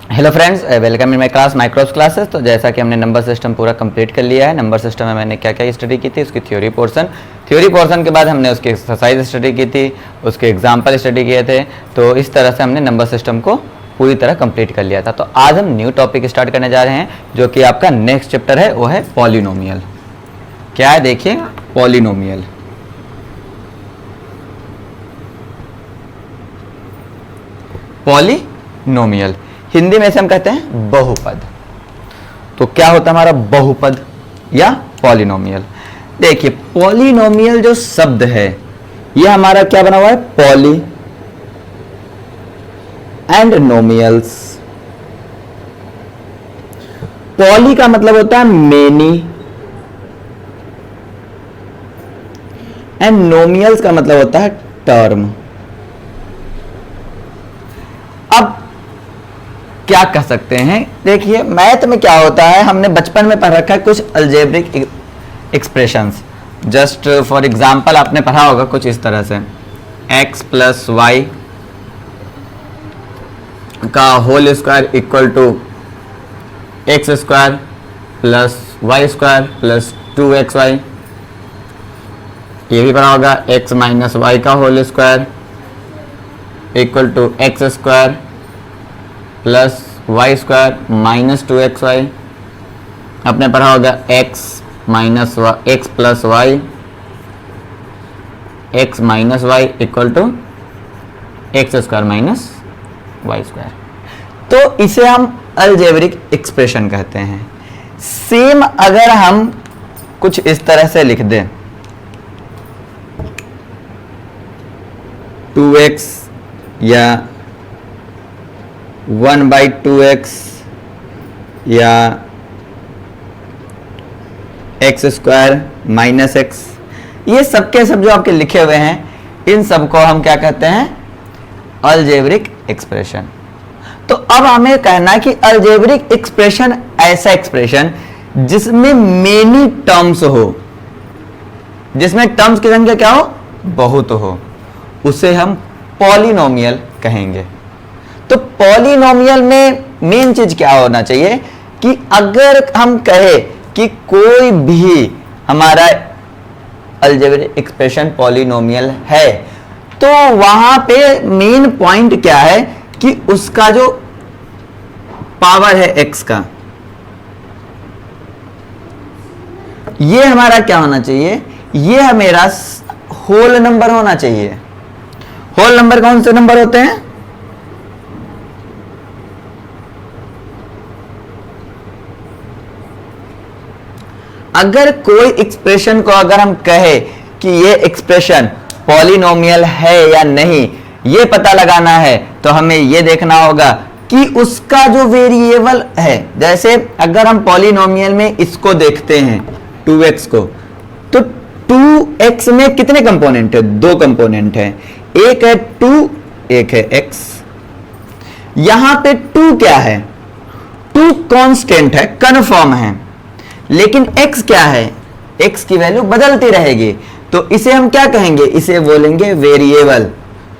Hello friends, welcome in my class micros classes. तो जैसा कि हमने नंबर सिस्टम पूरा कंप्लीट कर लिया है। नंबर सिस्टम में मैंने क्या क्या स्टडी की थी, उसकी थ्योरी पोर्शन के बाद हमने उसकी एक्सरसाइज स्टडी की थी, उसके एग्जाम्पल स्टडी किए थे। तो इस तरह से हमने नंबर सिस्टम को पूरी तरह कंप्लीट कर लिया था। तो आज हम न्यू टॉपिक स्टार्ट करने जा रहे हैं, जो कि आपका नेक्स्ट चैप्टर है, वो है पॉलिनोमियल। क्या है देखिए, पॉलिनोमियल। पॉलिनोमियल हिंदी में से हम कहते हैं बहुपद। तो क्या होता है हमारा बहुपद या पॉलिनोमियल। देखिए, पॉलिनोमियल जो शब्द है ये हमारा क्या बना हुआ है, पॉली एंड नोमियल्स। पॉली का मतलब होता है मेनी एंड नोमियल्स का मतलब होता है टर्म। अब क्या कह सकते हैं, देखिए मैथ में क्या होता है, हमने बचपन में पढ़ रखा है कुछ algebraic expressions. Just for example आपने पढ़ा होगा कुछ इस तरह से, x प्लस वाई का whole square equal to x square plus y square plus 2xy। ये भी पढ़ा होगा x माइनस वाई का whole square equal to x square plus y square minus 2xy। आपने पढ़ा होगा x minus x plus y, x minus y equal to x square minus y square. तो इसे हम अलजेब्रिक एक्सप्रेशन कहते हैं। Same अगर हम कुछ इस तरह से लिख दें, 2x या 1/2x या एक्स स्क्वायर माइनस एक्स, ये सबके सब जो आपके लिखे हुए हैं, इन सबको हम क्या कहते हैं, अलजेब्रिक एक्सप्रेशन। तो अब हमें कहना है कि अलजेब्रिक एक्सप्रेशन ऐसा एक्सप्रेशन जिसमें मेनी टर्म्स हो, जिसमें टर्म्स की संख्या क्या हो, बहुत हो, उसे हम पॉलिनोमियल कहेंगे। तो पॉलिनोमियल में मेन चीज क्या होना चाहिए कि अगर हम कहे कि कोई भी हमारा अलजेब्रिक एक्सप्रेशन पॉलिनोमियल है, तो वहां पे मेन पॉइंट क्या है कि उसका जो पावर है x का, ये हमारा क्या होना चाहिए, ये मेरा होल नंबर होना चाहिए। होल नंबर कौन से नंबर होते हैं, अगर कोई एक्सप्रेशन को अगर हम कहे कि ये एक्सप्रेशन पॉलिनोमियल है या नहीं, ये पता लगाना है, तो हमें ये देखना होगा कि उसका जो वेरिएबल है, जैसे अगर हम पॉलिनोमियल में इसको देखते हैं 2x को, तो 2x में कितने कंपोनेंट है, 2 कंपोनेंट है, एक है 2, एक है x। यहां पे 2 क्या है, 2 कांस्टेंट है, कन्फर्म है, लेकिन x क्या है, x की वैल्यू बदलती रहेगी। तो इसे हम क्या कहेंगे, इसे बोलेंगे वेरिएबल,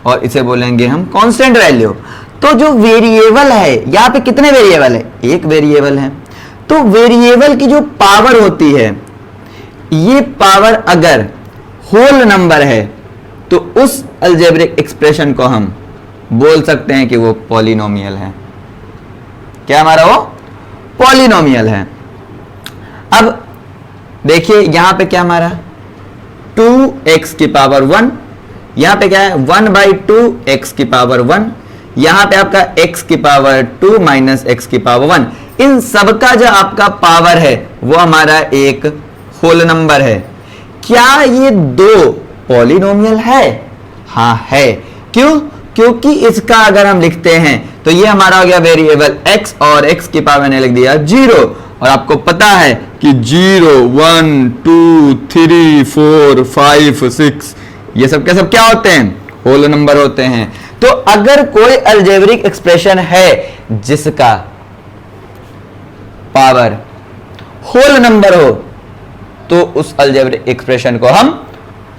और इसे बोलेंगे हम कांस्टेंट वैल्यू। तो जो वेरिएबल है, यहां पे कितने वेरिएबल है, एक वेरिएबल है। तो वेरिएबल की जो पावर होती है, ये पावर अगर होल नंबर है, तो उस अलजेब्रिक एक्सप्रेशन को हम बोल सकते हैं कि वो पॉलिनोमियल है। क्या हमारा वो पॉलिनोमियल है। अब देखिए यहां पे क्या हमारा 2x की पावर 1, यहां पे क्या है 1/2 x की पावर 1, यहां पे आपका x की पावर 2 माइनस x की पावर 1। इन सबका जो आपका पावर है वो हमारा एक होल नंबर है। क्या ये 2 पॉलिनोमियल है, हाँ है। क्यों, क्योंकि इसका अगर हम लिखते हैं तो ये हमारा हो गया वेरिएबल x, और x की पावर ने लिख दिया 0। और आपको पता है कि 0, 1, 2, 3, 4, 5, 6 ये सब के सब क्या होते हैं, होल नंबर होते हैं। तो अगर कोई अलजेब्रिक एक्सप्रेशन है जिसका पावर होल नंबर हो, तो उस अलजेब्रिक एक्सप्रेशन को हम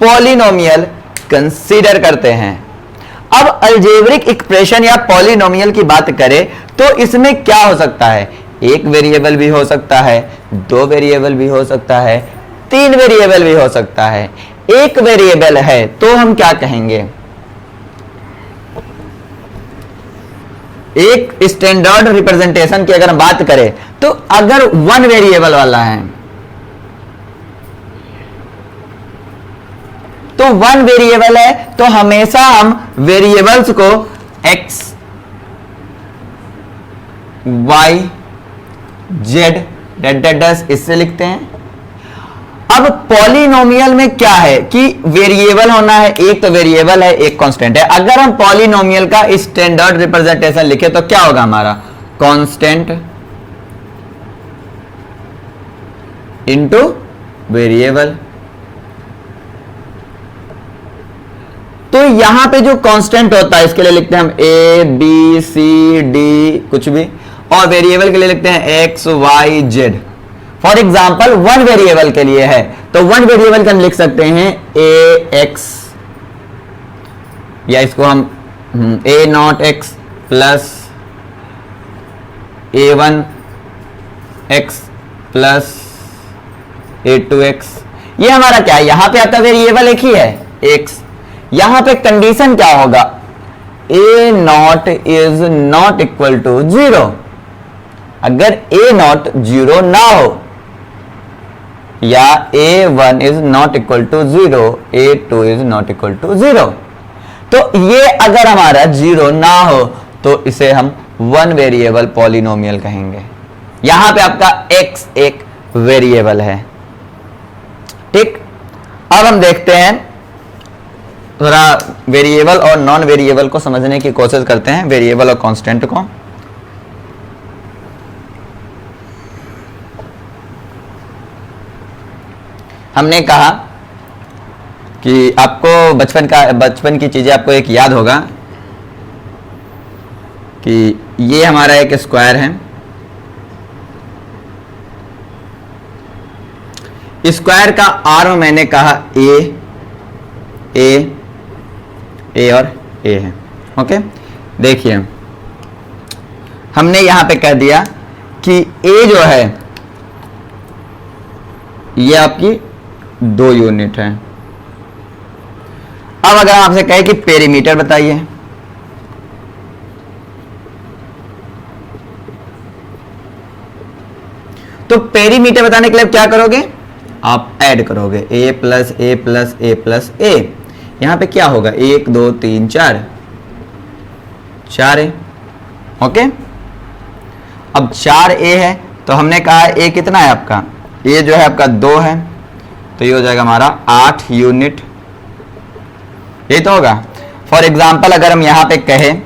पॉलिनोमियल कंसीडर करते हैं। अब अलजेब्रिक एक्सप्रेशन या पॉलिनोमियल की बात करें तो इसमें क्या हो सकता है, एक वेरिएबल भी हो सकता है, दो वेरिएबल भी हो सकता है, तीन वेरिएबल भी हो सकता है। एक वेरिएबल है तो हम क्या कहेंगे, एक स्टैंडर्ड रिप्रेजेंटेशन की अगर हम बात करें तो अगर वन वेरिएबल वाला है तो वन वेरिएबल है तो हमेशा हम वेरिएबल्स को x, y, z डैश इससे लिखते हैं। अब पॉलिनोमियल में क्या है कि वेरिएबल होना है, एक तो वेरिएबल है एक कांस्टेंट है। अगर हम पॉलिनोमियल का स्टैंडर्ड रिप्रेजेंटेशन लिखे तो क्या होगा हमारा, कांस्टेंट इनटू वेरिएबल। तो यहां पे जो कांस्टेंट होता है इसके लिए लिखते हैं हम a b c d कुछ भी, और वेरिएबल के लिए लिखते हैं x y z। For example one variable के लिए है तो वन वेरिएबल का हम लिख सकते हैं a x, या इसको हम a not x plus a1 x plus a2x। ये हमारा क्या है, यहां पे आपका वेरिएबल एक ही है x। यहां पे कंडीशन क्या होगा, a not is not equal to 0। अगर a नॉट 0 ना हो या a1 is not equal to 0, a2 is not equal to 0, तो ये अगर हमारा 0 ना हो तो इसे हम वन वेरिएबल पॉलिनोमियल कहेंगे। यहां पे आपका x एक वेरिएबल है। ठीक, अब हम देखते हैं थोड़ा वेरिएबल और नॉन वेरिएबल को समझने की कोशिश करते हैं, वेरिएबल और कांस्टेंट को। हमने कहा कि आपको बचपन की चीजें आपको एक याद होगा कि ये हमारा एक स्क्वायर है, स्क्वायर का आर्म मैंने कहा ए और ए है। ओके, देखिए हमने यहां पे कह दिया कि ए जो है ये आपकी 2 यूनिट है। अब अगर आपसे कहे कि पेरीमीटर बताइए, तो पेरीमीटर बताने के लिए क्या करोगे, आप ऐड करोगे a plus a plus a plus a. यहां पे क्या होगा, 1 2 3 4 है। ओके, अब 4a है तो हमने कहा a कितना है आपका, a जो है आपका 2 है तो ये हो जाएगा हमारा 8 यूनिट, ये तो होगा। फॉर एग्जाम्पल अगर हम यहां पे कहें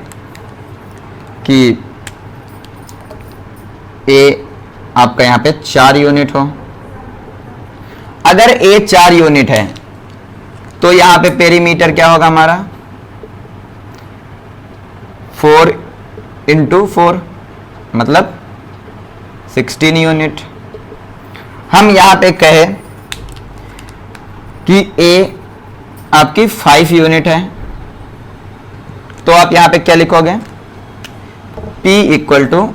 कि a आपका यहां पे 4 यूनिट हो, अगर a 4 यूनिट है तो यहां पे पेरीमीटर क्या होगा हमारा 4 इंटू 4 मतलब 16 यूनिट। हम यहां पे कहें कि a आपकी 5 यूनिट है तो आप यहां पे क्या लिखोगे, p इक्वल टू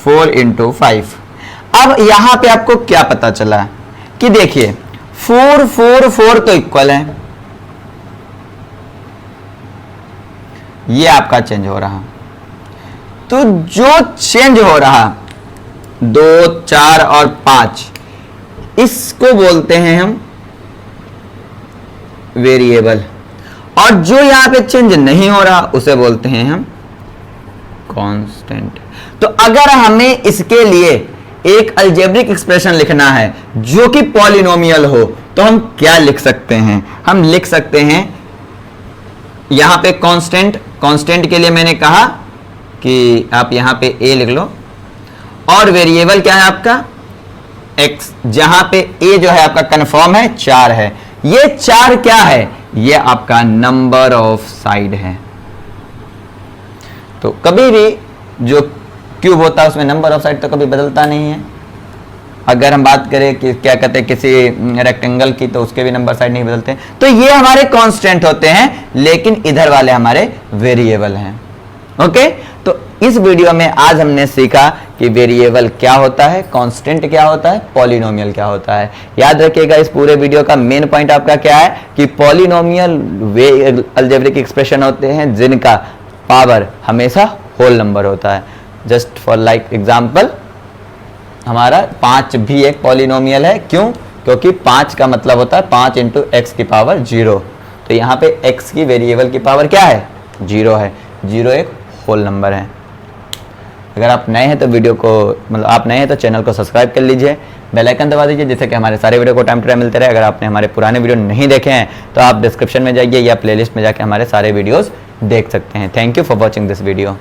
4 इंटू 5। अब यहां पे आपको क्या पता चला कि देखिए 4 4 4 तो इक्वल है, ये आपका चेंज हो रहा, तो जो चेंज हो रहा 2 4 और 5 इसको बोलते हैं हम वेरिएबल, और जो यहां पे चेंज नहीं हो रहा उसे बोलते हैं हम कांस्टेंट। तो अगर हमें इसके लिए एक अलजेब्रिक एक्सप्रेशन लिखना है जो कि पॉलिनोमियल हो तो हम क्या लिख सकते हैं, हम लिख सकते हैं यहां पे कांस्टेंट के लिए मैंने कहा कि आप यहां पे a लिख लो, और वेरिएबल क्या है आपका x, जहां पे a जो है आपका कंफर्म है 4 है। ये 4 क्या है, ये आपका नंबर ऑफ साइड है। तो कभी भी जो क्यूब होता है उसमें नंबर ऑफ साइड तो कभी बदलता नहीं है, अगर हम बात करें कि क्या कहते हैं किसी रेक्टेंगल की, तो उसके भी नंबर साइड नहीं बदलते। तो ये हमारे कांस्टेंट होते हैं, लेकिन इधर वाले हमारे वेरिएबल हैं। ओके, तो इस वीडियो में आज हमने सीखा कि वेरिएबल क्या होता है, कांस्टेंट क्या होता है, पॉलिनोमियल क्या होता है। याद रखिएगा इस पूरे वीडियो का मेन पॉइंट आपका क्या है कि पॉलिनोमियल वे अलजेब्रिक एक्सप्रेशन होते हैं जिनका पावर हमेशा होल नंबर होता है। जस्ट फॉर लाइक एग्जांपल, हमारा 5 भी एक पॉलिनोमियल है। क्यों? क्योंकि 5 का मतलब होता है 5 इंटू एक्स की पावर 0। तो यहाँ पे x की वेरिएबल की पावर क्या है? 0 है। 0 एक होल नंबर है। अगर आप नए हैं तो वीडियो को मतलब आप नए हैं तो चैनल को सब्सक्राइब कर लीजिए, बेल आइकन दबा दीजिए, जिससे कि हमारे सारे वीडियो को टाइम टू टाइम मिलते रहे। अगर आपने हमारे पुराने वीडियो नहीं देखे हैं तो आप डिस्क्रिप्शन में जाइए या प्लेलिस्ट में जाके हमारे सारे वीडियोस देख सकते हैं। Thank you for watching this video.